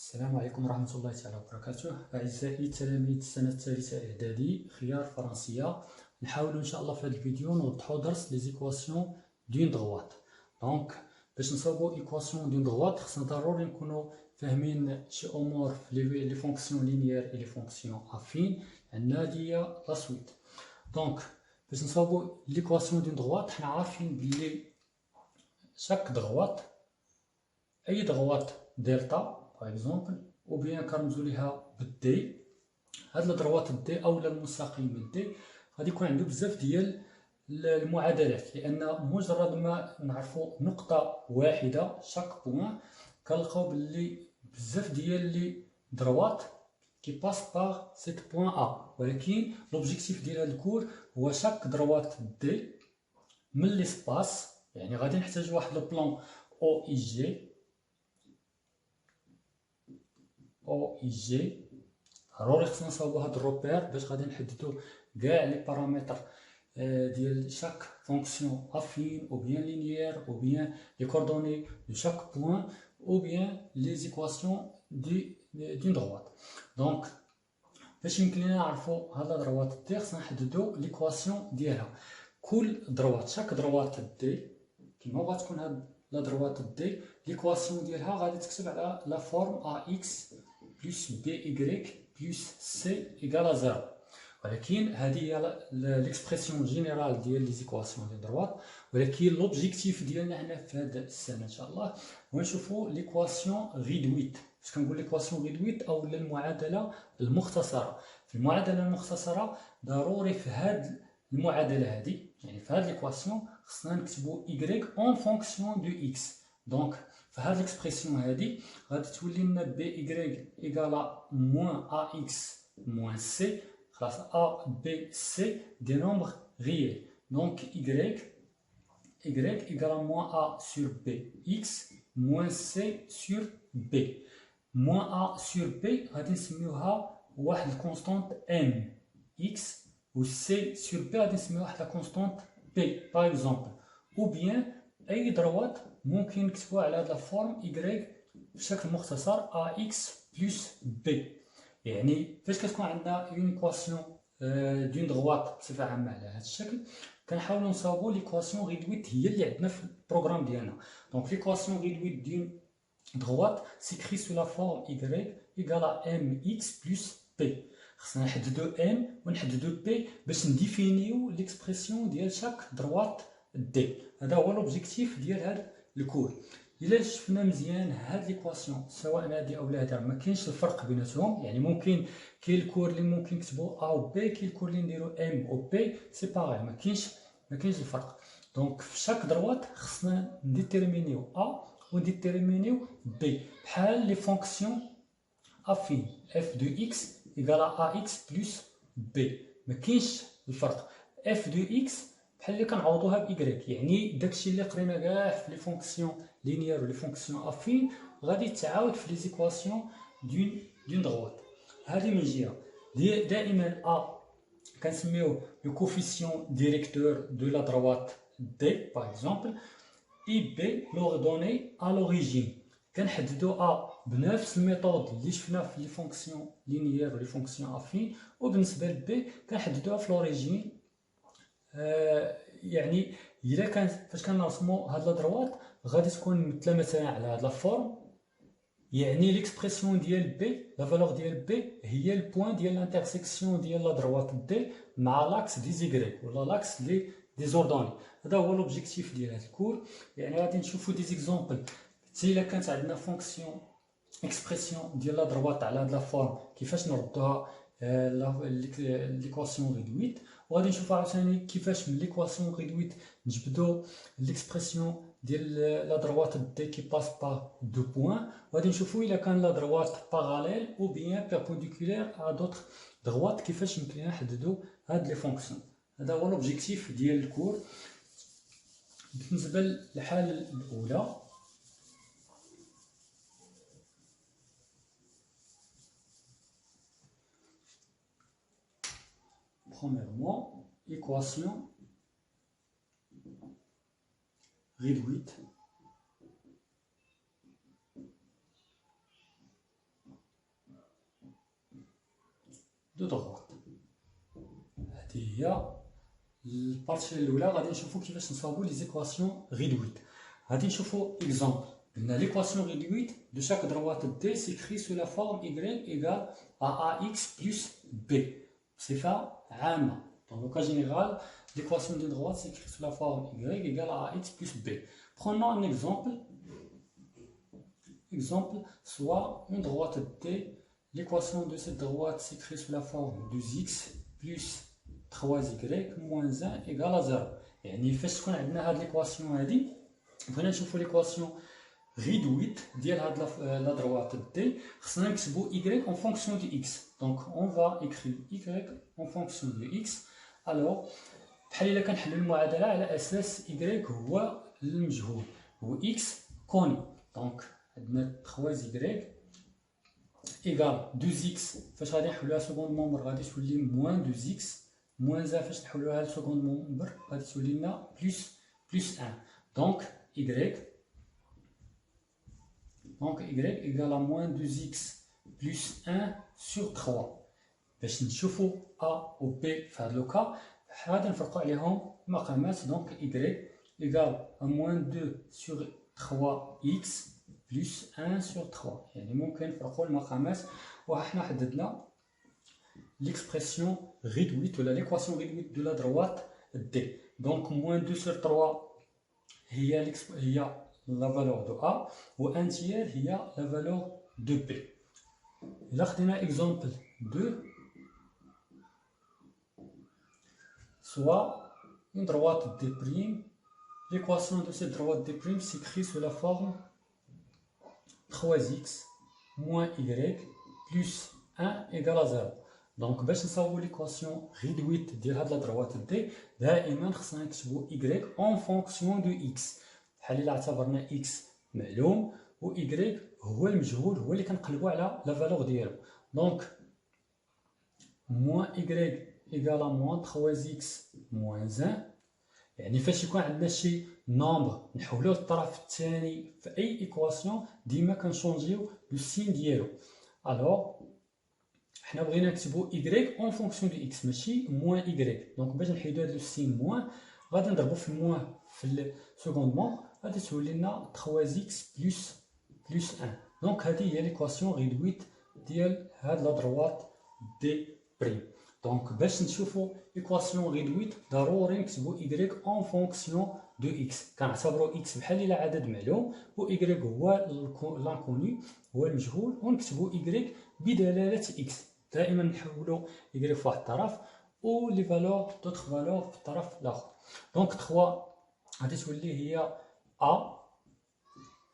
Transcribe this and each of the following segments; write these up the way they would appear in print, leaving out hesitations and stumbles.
السلام عليكم ورحمة الله تعالى وبركاته. أعزائي تلاميذ السنة الثالثة إعدادي خيار فرنسية، نحاول إن شاء الله في هذا الفيديو نوضحو درس لي زيكواسيون دون دغوات. دونك باش نصاوبو إيكواسيون دون دغوات خصنا ضروري نكونو فاهمين شي أمور في لي فونكسيون لينيير إي لي فونكسيون أفين. عندنا هادي هي لا سويت. دونك باش نصاوبو ليكواسيون دون دغوات حنا عارفين بلي شاك دغوات أي دغوات دلتا باغ اكزومبل او بيان كنرمزو ليها بالدي. هاد الدروات الدي اولا المستقيم الدي غادي يكون عنده بزاف ديال المعادلات، لان مجرد ما نعرفو نقطه واحده شاك بوان كنلقاو باللي بزاف ديال لي دروات كي باس باغ سيت بوان ا. ولكن لوبجيكتيف ديال هاد الكور هو شاك دروات دي من ليسباس، يعني غادي نحتاج واحد لو بلان او اي جي او اي جي. ضروري خصنا نصاوبو هاد الروبير باش غادي نحددو كاع لي بارامتر ديال شاك فونكسيون افين او بيان لينيير او بيان لي كوردوني دو شاك بوين او بيان لي زيكواسيون دون دغوات. دونك باش يمكن لينا نعرفو هاد الدروات دي خصنا نحددو ليكواسيون ديالها. كل دروات شاك دروات دي كيما غتكون هاد لا دروات دي ليكواسيون ديالها غادي تكتب على لا فورم ا اكس بلس بي إيكغيك بلس سي إيكال زيرو. ولكن هذه هي ليكسبرسيون جينيرال ديال لي زيكواسيون ديال دروات. ولكن لوبجيكتيف ديالنا حنا في هذا السنه ان شاء الله هو نشوفوا ليكواسيون ريدويت. باش كنقول ليكواسيون ريدويت او المعادله المختصره. في المعادله المختصره ضروري في هذه المعادله هذه، يعني في هذه ليكواسيون خصنا نكتبوا y اون فونكسيون دو x. دونك في هاد ليكسبرسيون هادي غادي تولي لنا بي إيكغيك إيكالا موان ا إكس موان سي. خلاص ا بي سي دي نومبر ريال. دونك إيكغيك إيكالا موان ا سور بي إكس موان سي سور بي. موان ا سور بي غادي نسميوها واحد الكونستانت ام إكس، و سي سور بي غادي نسميوها واحد الكونستانت بي باغ اكزومبل. او بيان اي دروات ممكن نكتبوها على هاد لا فورم y بشكل مختصر ا اكس بلس بي. يعني فاش كتكون عندنا اون ايكواسيون دون دغوات بصفه عامه على هذا الشكل كنحاولوا نصاوبوا ليكواسيون ريدويت هي اللي عندنا في البروغرام ديالنا. دونك ليكواسيون ريدويت دون دغوات سيكري سو لا فورم y ايكالا ام اكس بلس بي. خصنا نحددو ام ونحددو بي باش نديفينيو ليكسبرسيون ديال شاك دروات دي. هذا هو لوبجيكتيف ديال هاد الكور. الا شفنا مزيان هاد ليكواسيون سواء هادي او لا هادي ما كاينش الفرق بيناتهم، يعني ممكن كاين الكور اللي ممكن نكتبو ا و بي، كاين الكور اللي نديرو ام و بي، سي باغي ما كاينش الفرق. دونك في شاك دروات خصنا نديتيرمينيو ا ونديتيرمينيو بي بحال لي فونكسيون افين اف دو اكس ايكالا ا اكس بلس بي. ما كاينش الفرق. اف دو اكس بحال اللي كنعوضوها بإيكغيك، يعني داكشي اللي قرينا كاع في لي فونكسيون لينيير و لي فونكسيون افين غادي تعاود في لي زيكواسيون دون دغوات. هذه من جهه. دائما ا كنسميوه لو كوفيسيون ديريكتور دو لا دروات دي باغ اكزومبل. اي بي لوردوني ا لوريجين كنحددو ا بنفس الميثود اللي شفنا في لي فونكسيون لينيير و لي فونكسيون افين، وبالنسبه لبي كنحددوها في لوريجين. يعني الا كان فاش كنرسمو هاد لا دروات غادي تكون ممثله مثلا على هاد لا فورم، يعني ليكسبرسيون ديال بي لا فالور ديال بي هي البوين ديال الانترسيكسيون ديال لا دروات دي مع لاكس دي زيكغيك ولا لاكس لي ديزوردوني. هذا هو لوبجيكتيف ديال هاد الكور. يعني غادي نشوفو دي زيكزامبل حتى الا كانت عندنا فونكسيون اكسبرسيون ديال لا دروات على هاد لا فورم كيفاش نردوها ليكواسيون ريدويت. وغادي نشوفو عاوتاني كيفاش من ليكواسيون ريدويت نجبدو ليكسبرسيون ديال لا دروات دي كي باس با دو بوين. وغادي نشوفو الا كان لا دروات باراليل او بيان بيربونديكولير ا دوطخ دروات كيفاش يمكن لنا نحددو هاد لي فونكسيون. هذا هو لوبجيكتيف ديال الكور. بالنسبه للحاله الاولى premièrement, équation réduite دو دغوات. هذه هي البارتي الاولى. غادي نشوفوا كيفاش نصاوبوا لي زيكواسيون ريدويت. غادي نشوفوا اكزامبل. قلنا ليكواسيون réduite de chaque droite d s'écrit sous la forme y égale à ax plus b. بصفة عامة. Dans le cas général, l'équation de droite s'écrit sous la forme y égale à ax plus b. Prenons un exemple. Soit une droite d, l'équation de cette droite s'écrit sous la forme 2x plus 3y moins 1 égale à 0. يعني فاش تكون عندنا هاد l'équation هادي بغينا نشوفوا l'équation réduite ديال هاد la droite d, خصنا نكتبوا y en fonction de x. Donc on va écrire y en fonction de x. Alors بحال الا كنحلوا المعادله على اساس y هو المجهول و x كوني. دونك عندنا 3y ايكال 2x فاش غادي نحولوها سكوند مومبر غادي تولي موان 2x موان 1 فاش نحولوها لسكوند مومبر غادي تولي لنا بلس 1. دونك y égale à moins 2x plus 1 sur 3. باش نشوفوا a و b في هذا لوكا غادي نفرقوا عليهم مقامات. دونك y égale à moins 2 sur 3x plus 1 sur 3. يعني ممكن نفرقوا المقامات. وحنا حددنا l'expression réduite ولا l'équation réduite de la droite d. Donc moins 2 sur 3 هي la valeur de A ou 1 tiers il y a la valeur de B. Là, on a exemple 2. Soit une droite D', l'équation de cette droite D' s'écrit sous la forme 3x moins y plus 1 égale à 0. Donc, باش نصاوبوا l'équation réduite ديال هاد la droite D, دائما خصنا نكتبوا y en fonction de x. بحال الا اعتبرنا x معلوم و y هو المجهول هو اللي كنقلبوا على لا فالور ديالو. دونك موان y ايكال موان 3x موان 1. يعني فاش يكون عندنا شي نومبر نحولوه للطرف الثاني في اي ايكواسيون ديما كنشونجيو لو سين ديالو. الوغ حنا بغينا نكتبوا y اون فونكسيون دو x ماشي موان y. دونك باش نحيدو هاد لو سين موان غادي نضربو في موان في السكوند مون غادي تولي لنا 3x plus 1. دونك هذه هي ليكواسيون ريدويت ديال هاد لا دروات دي بريم. دونك باش نشوفوا ايكواسيون ريدويت ضروري نكتبوا y اون فونكسيون دو x. كنعتبروا x بحال الا عدد معلوم و y هو لانكوني هو المجهول ونكتبوا y بدلاله x. دائما نحولوا y في واحد الطرف و لي فالور دوطخ فالور في الطرف الاخر. دونك 3 غادي تولي هي A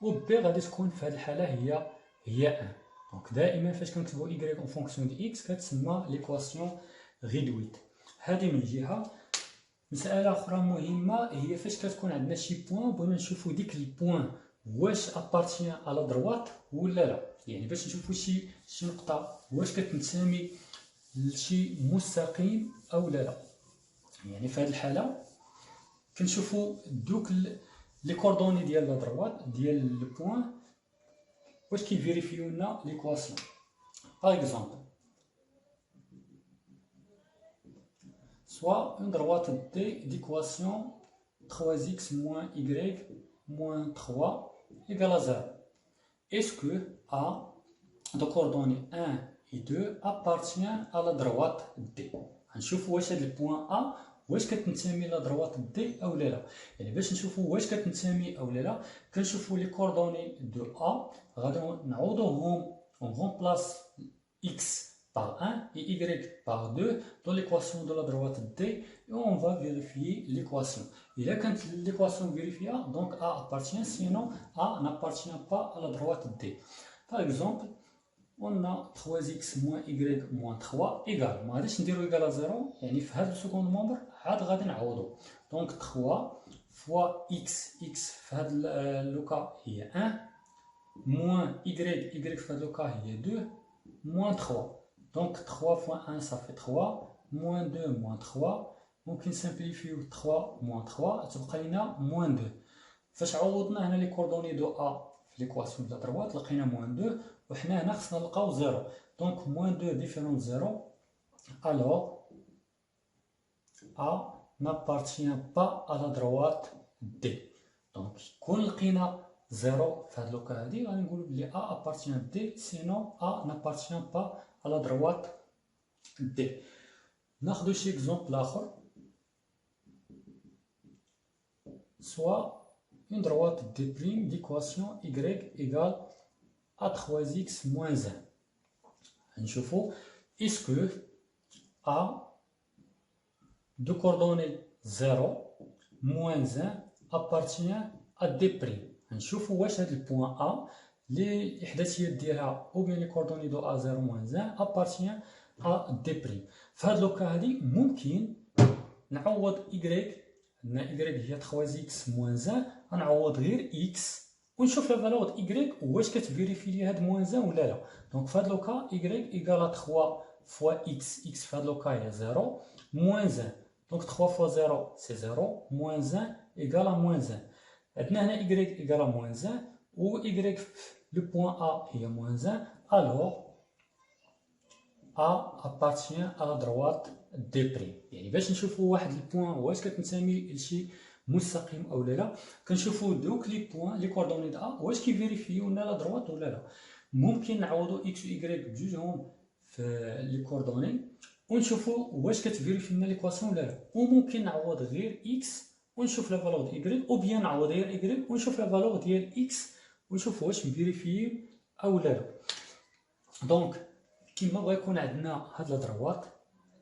و B غادي تكون في هذه الحالة هي 1. دونك دائما فاش كنكتبوا y اون فونكسيون دو x كتسمى ليكواسيون ريدويت. هذه من جهة. مسألة أخرى مهمة هي فاش كتكون عندنا شي بوان بغينا نشوفوا ديك البوان واش ابارتيان على دروات ولا لا. يعني باش نشوفوا شي نقطة واش كتنتمي لشي مستقيم أو لا. يعني في هذه الحالة كنشوفوا دوك لي كوردوني ديال لا دروات ديال البوان واش كيفيريفيو لنا ليكواسيون. باغ اكزومبل soit une droite D d'équation 3x moins y moins 3 égale à 0. Est-ce que A de coordonnées 1 et 2 appartient à la droite D. غنشوفوا واش هاد البوان A واش كتنتمي لا دروات دي او لا. يعني باش نشوفوا واش كتنتمي او لا كنشوفوا لي كوردوني دو ا غادي نعوضوهم اون غومبلاس x par 1 et y par 2 dans l'équation de la droite D et on va vérifier l'équation. Il y a quand l'équation vérifiée, donc A appartient, sinon A n'appartient pas à la droite D. Par exemple, on a 3x moins y moins 3 égale. ما غاديش نديرو égale à 0 يعني في هذا السكوند مومبر عاد غادي نعوضو. دونك 3 fois x في هذا اللوكا هي 1 moins y في هذا اللوكا هي 2 moins 3. Donc 3 fois 1 ça fait 3 moins 2 moins 3 ممكن نسامبليفيو 3 moins 3 تبقى لنا moins 2. فاش عوضنا هنا لي كوردوني دو ا في ليكواسيون دو دروات لقينا moins 2 وحنا هنا خصنا نلقاو 0. دونك moins 2 ديفيرون 0 alors A n'appartient pas à la droite D. Donc كون لقينا زيرو في هاد لوكا هادي غادي نقولو بلي A appartient à D, sinon A n'appartient pas à la droite D. ناخدو شي اكزومبل اخر. Soit une droite D' d'équation y égale à 3x moins 1. نشوفو est-ce que A de coordonnées 0 moins 1 appartient à D'. نشوفو واش هاد البوان A اللي الإحداثيات ديالها ou bien les coordonnées de A0 moins 1 appartient à D'. في هاد لوكا هادي ممكن نعوض y، عندنا y هي 3x moins 1، غنعوض غير x ونشوف لا فالور y واش كتفيريفي لي هاد موان 1 ولا لا. دونك في هاد لوكا y ايكال 3 فوا x في هاد لوكا هي 0 موان 1، دونك 3 فوا 0 سي 0 موان 1 ايكال موان 1. عندنا هنا y ايكال موان 1 و y لو بوان A هي موان 1، alors A appartient à la droite D'. يعني باش نشوفوا واحد البوان واش كتنتمي لشي مستقيم او لا، كنشوفوا دوك لي بوان لي كوردوني د A واش كيفيريفيو لنا لا دروات ولا لا. ممكن نعوضوا x و y بجوجهم في لي كوردوني ونشوفوا واش كتفيريفي لنا ليكواسيون ولا لا، وممكن نعوض غير x ونشوف لا فالور ديال y، او بيان نعوض غير y ونشوف لا فالور ديال x ونشوف واش مفيريفيو او لا. دونك كيما بغا يكون عندنا هاد لا دروات،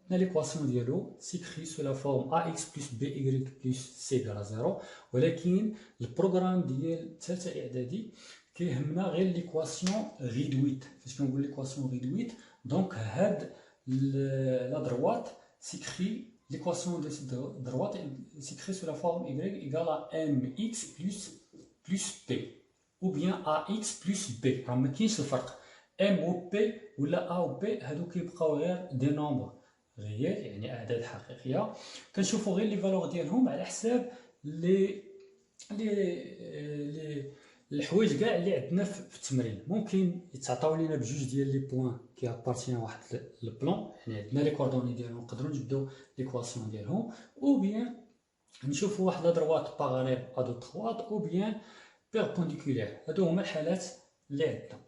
عندنا ليكواسيون ديالو سيكري سو لا فورم ax بلس by بلس c ايكال 0، ولكن البروغرام ديال ثالثه اعدادي كيهمنا غير ليكواسيون ريدويت. فاش كنقول ليكواسيون ريدويت دونك هاد لا دروات سيكري ليكواسيون ديال دروات سيكري سو لا فورم y ايكال mx بلس b ou bien ax بلس b. راه ما كاينش الفرق m و p ولا a و b، هادو كيبقاو غير دي نومبر غيال يعني اعداد حقيقيه. كنشوفوا غير لي فالور ديالهم على حساب لي الحوايج كاع اللي عندنا في التمرين. ممكن يتعطاو لينا بجوج ديال لي بوين كي ابارتيان واحد البلان، يعني عندنا لي كوردوني ديالهم نقدروا نجبدوا ليكواسيون ديالهم، او بيان نشوفوا واحد لا دروات باراليل ا دو تروات او بيان بيربونديكولير. هادو هما الحالات اللي عندنا.